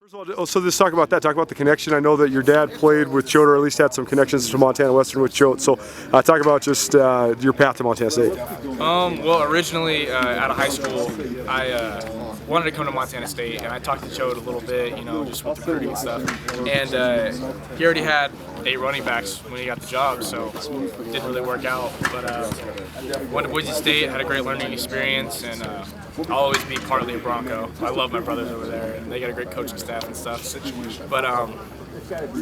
First of all, so let's talk about that. Talk about the connection. I know that your dad played with Choate, or at least had some connections to Montana Western with Choate. So talk about just your path to Montana State. Well, originally out of high school, I wanted to come to Montana State, and I talked to Choate a little bit, just with recruiting and stuff. And he already had 8 running backs when he got the job, so it didn't really work out. But went to Boise State, had a great learning experience, and I'll always be partly a Bronco. I love my brothers over there, and they got a great coaching staff and stuff. But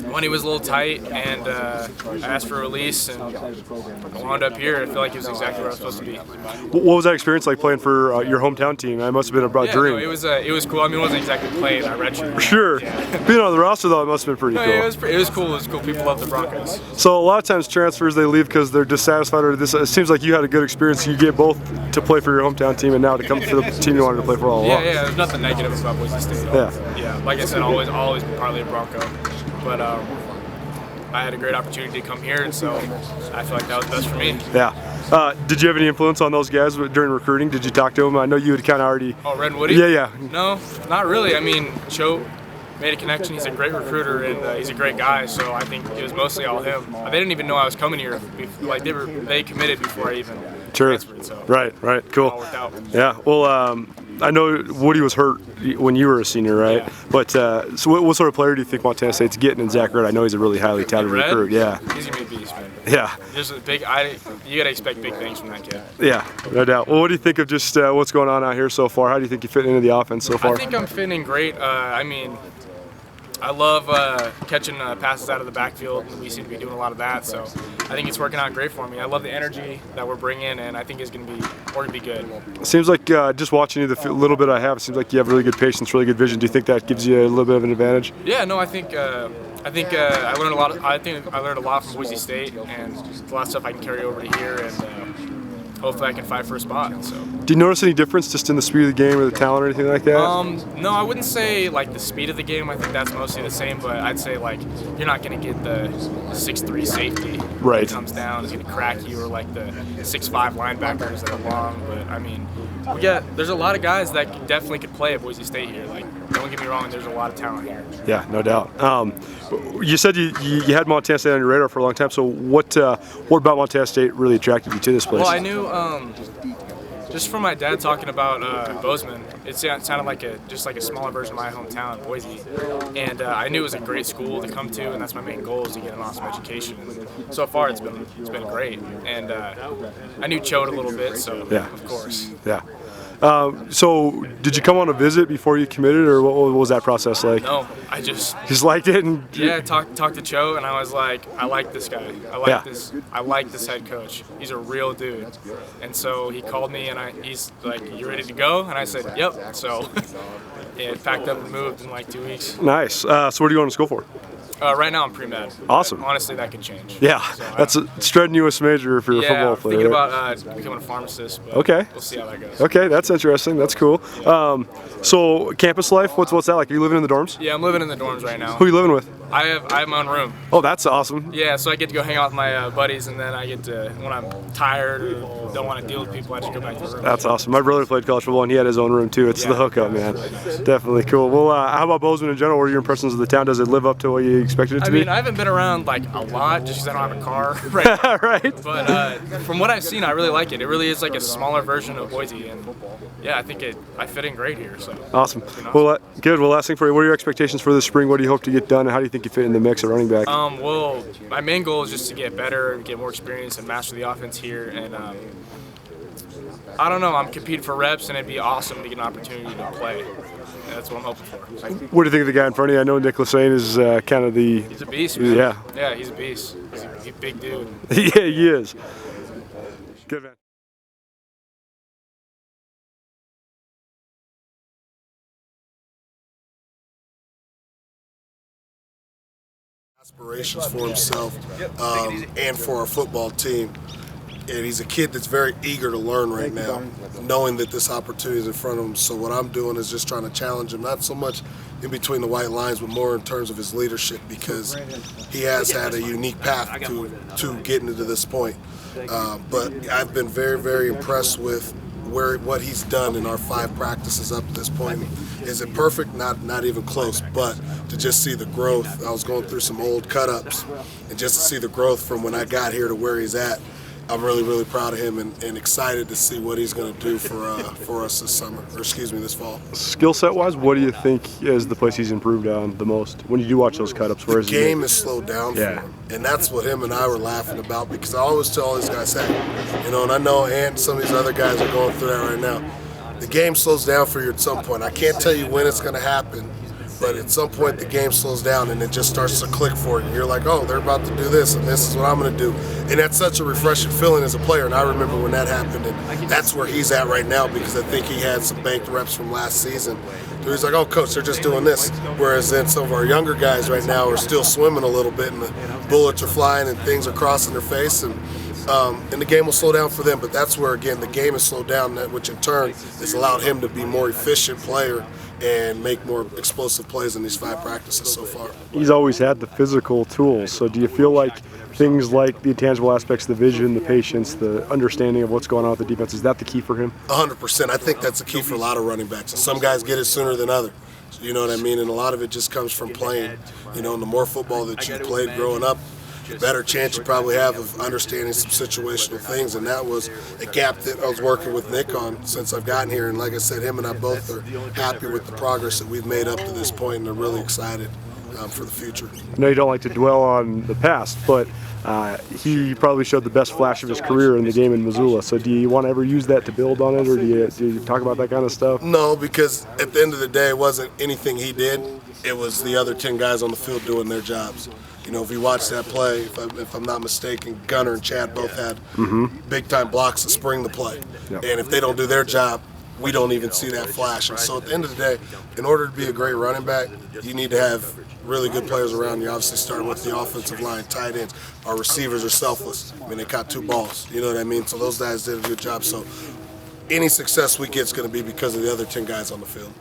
money was a little tight, and I asked for a release, and I wound up here. I feel like it was exactly where I was supposed to be. What was that experience like playing for your hometown team? That must have been a dream. No, it was cool. I mean, it wasn't exactly playing. I redshirt. Sure. Yeah. Being on the roster, though, it must have been pretty cool. It was cool. It was cool. People love the Broncos. So a lot of times transfers, they leave because they're dissatisfied, or this. It seems like you had a good experience. You get both to play for your hometown team and now to come for the team you wanted to play for all along. Yeah. There's nothing negative about Boise State. Yeah. Like I said, always be partly a Bronco. But I had a great opportunity to come here, and so I feel like that was best for me. Yeah. Did you have any influence on those guys during recruiting? Did you talk to them? I know you had kind of already. Oh, Red and Woody? Yeah. No, not really. I mean, Choate made a connection. He's a great recruiter, and he's a great guy. So I think it was mostly all him. They didn't even know I was coming here. Like they committed before I even transferred. So Right. Cool. It all worked out. Yeah. Well, I know Woody was hurt when you were a senior, right? Yeah. But so what sort of player do you think Montana State's getting in Zach Red? I know he's a really highly touted recruit. Yeah. He's gonna be a beast, man. Yeah. There's you gotta expect big things from that kid. Yeah, no doubt. Well, what do you think of just what's going on out here so far? How do you think you fit into the offense so far? I think I'm fitting great. I mean, I love catching passes out of the backfield, and we seem to be doing a lot of that. So I think it's working out great for me. I love the energy that we're bringing, and I think we're gonna be good. It seems like just watching you the little bit I have, it seems like you have really good patience, really good vision. Do you think that gives you a little bit of an advantage? Yeah, no, I think I learned a lot. I think I learned a lot from Boise State, and a lot of stuff I can carry over to here, and hopefully I can fight for a spot. So. Do you notice any difference just in the speed of the game or the talent or anything like that? No, I wouldn't say like the speed of the game. I think that's mostly the same, but I'd say like you're not going to get the 6'3" safety that comes down, is going to crack you, or like the 6'5" linebackers that are long. But I mean, there's a lot of guys that definitely could play at Boise State here. Like, don't get me wrong, there's a lot of talent here. Yeah, no doubt. You said you had Montana State on your radar for a long time. So what about Montana State really attracted you to this place? Well, I knew just from my dad talking about Bozeman, it sounded like just like a smaller version of my hometown, Boise. And I knew it was a great school to come to, and that's my main goal, is to get an awesome education. And so far, it's been great. And I knew Choate a little bit, so yeah. Of course. Yeah. So did you come on a visit before you committed, or what was that process like? No, I just liked it. And talked to Choate, and I was like, I like this guy. I like this head coach. He's a real dude. And so he called me, and he's like, "You ready to go?" And I said, "Yep." So packed up and moved in like 2 weeks. Nice. So what are you going to school for? Right now I'm pre-med. Awesome. But honestly, that could change. Yeah, so that's a strenuous major if you're a football player. Yeah, I'm thinking about becoming a pharmacist, but we'll see how that goes. Okay, that's interesting. That's cool. So campus life, what's that like? Are you living in the dorms? Yeah, I'm living in the dorms right now. Who are you living with? I have my own room. Oh, that's awesome. Yeah, so I get to go hang out with my buddies, and then I get to, when I'm tired or don't want to deal with people, I just go back to the room. That's awesome. My brother played college football, and he had his own room too. It's the hookup, man. Definitely cool. Well, how about Bozeman in general? What are your impressions of the town? Does it live up to what you expected it to be? I mean, I haven't been around like a lot just because I don't have a car right now. Right. But from what I've seen, I really like it. It really is like a smaller version of Boise, and yeah, I think I fit in great here. So awesome. Well, good. Well, last thing for you, what are your expectations for this spring? What do you hope to get done, and how do you think you fit in the mix at running back? Well, my main goal is just to get better, get more experience, and master the offense here. And I don't know. I'm competing for reps, and it'd be awesome to get an opportunity to play. And that's what I'm hoping for. What do you think of the guy in front of you? I know Nick LaSane is kind of the. He's a beast, man. Yeah. Yeah, he's a beast. He's a big dude. Yeah, he is. Good man. Aspirations for himself and for our football team, and he's a kid that's very eager to learn right now, knowing that this opportunity is in front of him. So what I'm doing is just trying to challenge him, not so much in between the white lines, but more in terms of his leadership, because he has had a unique path to getting to this point. But I've been very, very impressed with what he's done in our 5 practices up to this point. Is it perfect? Not even close, but to just see the growth. I was going through some old cut-ups, and just to see the growth from when I got here to where he's at, I'm really, really proud of him and excited to see what he's going to do for us this summer, or excuse me, this fall. Skill set wise, what do you think is the place he's improved on the most when you do watch those cut-ups? The game is slowed down for him, and that's what him and I were laughing about, because I always tell all these guys, hey, you know, and I know and some of these other guys are going through that right now. The game slows down for you at some point. I can't tell you when it's going to happen, but at some point the game slows down and it just starts to click for you. You're like, oh, they're about to do this, and this is what I'm going to do. And that's such a refreshing feeling as a player, and I remember when that happened, and that's where he's at right now, because I think he had some banked reps from last season. So he's like, oh, coach, they're just doing this. Whereas then some of our younger guys right now are still swimming a little bit, and the bullets are flying and things are crossing their face, and the game will slow down for them. But that's where, again, the game has slowed down, which in turn has allowed him to be a more efficient player and make more explosive plays in these 5 practices so far. He's always had the physical tools, so do you feel like things like the intangible aspects, the vision, the patience, the understanding of what's going on with the defense, is that the key for him? 100%. I think that's the key for a lot of running backs. Some guys get it sooner than others. You know what I mean? And a lot of it just comes from playing. You know, and the more football that you played growing up, the better chance you probably have of understanding some situational things, and that was a gap that I was working with Nick on since I've gotten here. And like I said, him and I both are happy with the progress that we've made up to this point, and are really excited for the future. I know you don't like to dwell on the past, but he probably showed the best flash of his career in the game in Missoula. So do you want to ever use that to build on it, or do you talk about that kind of stuff? No, because at the end of the day, it wasn't anything he did. It was the other 10 guys on the field doing their jobs. You know, if you watch that play, if I'm not mistaken, Gunnar and Chad both had big-time blocks to spring the play. Yep. And if they don't do their job, we don't even see that flash. And so at the end of the day, in order to be a great running back, you need to have really good players around you. Obviously, starting with the offensive line, tight ends. Our receivers are selfless. I mean, they caught 2 balls. You know what I mean? So those guys did a good job. So any success we get is going to be because of the other 10 guys on the field.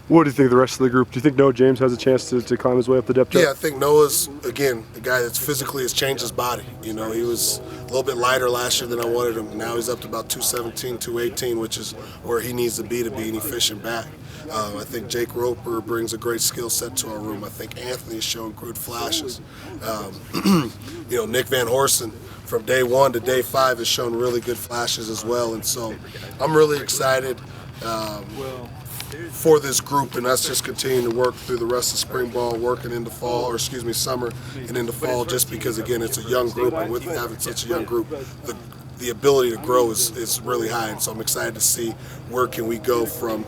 What do you think of the rest of the group? Do you think Noah James has a chance to climb his way up the depth chart? Yeah, I think Noah's, again, the guy that's physically has changed his body. You know, he was a little bit lighter last year than I wanted him. Now he's up to about 217, 218, which is where he needs to be an efficient back. I think Jake Roper brings a great skill set to our room. I think Anthony's shown good flashes. You know, Nick Van Horsen, from day 1 to day 5, has shown really good flashes as well. And so I'm really excited for this group, and us just continuing to work through the rest of spring ball, working into fall, or excuse me, summer and into fall, just because, again, it's a young group, and with having such a young group, the ability to grow is really high. And so I'm excited to see where can we go from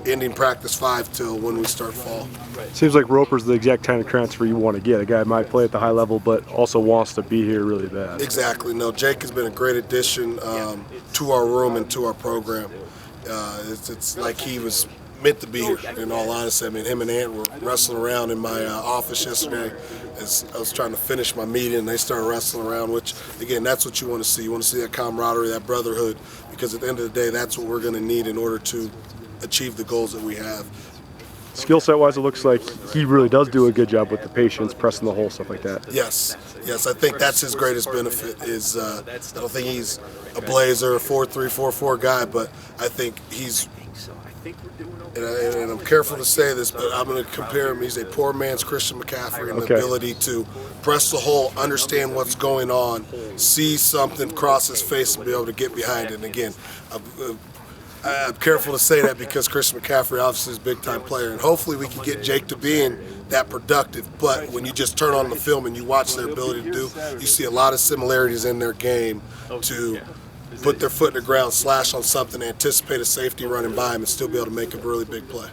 ending practice 5 till when we start fall. Seems like Roper's the exact kind of transfer you want to get. A guy might play at the high level, but also wants to be here really bad. Exactly. No, Jake has been a great addition to our room and to our program. It's like he was meant to be here, in all honesty. I mean, him and Ant were wrestling around in my office yesterday as I was trying to finish my meeting, and they started wrestling around, which, again, that's what you want to see. You want to see that camaraderie, that brotherhood, because at the end of the day, that's what we're going to need in order to achieve the goals that we have. Skill set wise, it looks like he really does do a good job with the patience, pressing the hole, stuff like that. Yes, I think that's his greatest benefit. Is I don't think he's a blazer, a 4-3, 4-4 guy, but I think he's, and I'm careful to say this, but I'm going to compare him. He's a poor man's Christian McCaffrey in the ability to press the hole, understand what's going on, see something cross his face, and be able to get behind it. And again, I'm careful to say that because Christian McCaffrey obviously is a big-time player, and hopefully we can get Jake to being that productive. But when you just turn on the film and you watch their ability to do, you see a lot of similarities in their game to put their foot in the ground, slash on something, anticipate a safety running by him, and still be able to make a really big play.